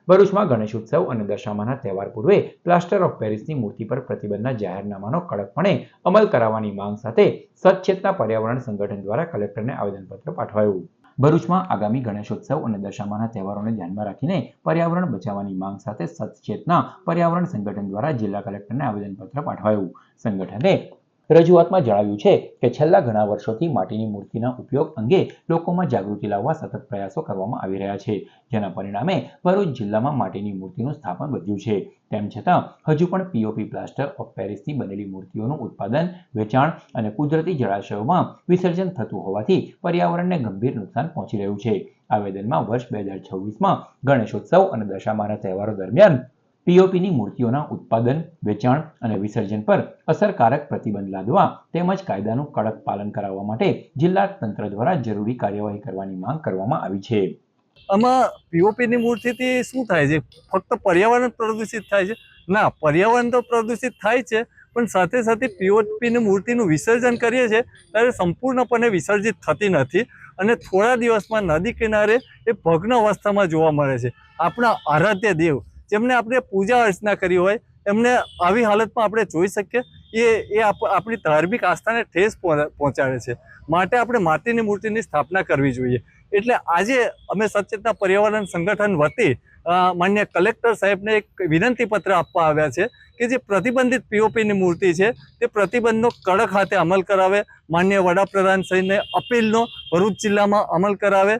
ભરૂચમાં ગણેશોત્સવ અને દશામાના તહેવાર પૂર્વે પ્લાસ્ટર ઓફ પેરિસની મૂર્તિ પર પ્રતિબંધના જાહેરનામાનો કડકપણે અમલ કરાવવાની માંગ સાથે સચેતના પર્યાવરણ સંગઠન દ્વારા કલેક્ટરને આવેદનપત્ર પાઠવાયું. ભરૂચમાં આગામી ગણેશોત્સવ અને દશામાના તહેવારોને ધ્યાનમાં રાખીને પર્યાવરણ બચાવવાની માંગ સાથે સચેતના પર્યાવરણ સંગઠન દ્વારા જિલ્લા કલેક્ટરને આવેદનપત્ર પાઠવાયું. સંગઠને રજૂઆતમાં જણાવ્યું છે કે છેલ્લા ઘણા વર્ષોથી માટીની મૂર્તિના ઉપયોગ અંગે લોકોમાં જાગૃતિ લાવવા સતત પ્રયાસો કરવામાં આવી રહ્યા છે, જેના પરિણામે ભરૂચ જિલ્લામાં માટીની મૂર્તિનું સ્થાપન વધ્યું છે. તેમ છતાં હજુ પણ પીઓપી પ્લાસ્ટર ઓફ પેરિસથી બનેલી મૂર્તિઓનું ઉત્પાદન, વેચાણ અને કુદરતી જળાશયોમાં વિસર્જન થતું હોવાથી પર્યાવરણને ગંભીર નુકસાન પહોંચી રહ્યું છે. આવેદનમાં વર્ષ 2026માં ગણેશોત્સવ અને દશામાના તહેવારો દરમિયાન પીઓપીની મૂર્તિઓના ઉત્પાદન, વેચાણ અને વિસર્જન પર અસરકારક પ્રતિબંધ લાદવા તેમજ કાયદાનું કડક પાલન કરાવવા માટે જિલ્લા તંત્ર દ્વારા જરૂરી કાર્યવાહી કરવાની માંગ કરવામાં આવી છે. આમાં પીઓપીની મૂર્તિથી શું થાય છે? ફક્ત પર્યાવરણ પ્રદૂષિત થાય છે? ના, પર્યાવરણ તો પ્રદૂષિત થાય છે, પણ સાથે સાથે પીઓપીની મૂર્તિનું વિસર્જન કરીએ છીએ ત્યારે સંપૂર્ણપણે વિસર્જિત થતી નથી અને થોડા દિવસમાં નદી કિનારે એ ભગ્ન અવસ્થામાં જોવા મળે છે. આપણા આરાધ્ય દેવ જેમને આપણે પૂજા અર્ચના કરી હોય એમને આવી હાલતમાં આપણે જોઈ શકીએ એ આપણી ધાર્મિક આસ્થાને ઠેસ પહોંચાડે છે. માટે આપણે માટીની મૂર્તિની સ્થાપના કરવી જોઈએ. એટલે આજે અમે સચેતના પર્યાવરણ સંગઠન વતી માન્ય કલેક્ટર સાહેબને એક વિનંતી પત્ર આપવા આવ્યા છે કે જે પ્રતિબંધિત પીઓપીની મૂર્તિ છે તે પ્રતિબંધનો કડક હાથે અમલ કરાવે. માન્ય વડાપ્રધાન શ્રીને અપીલનો ભરૂચ જિલ્લામાં અમલ કરાવે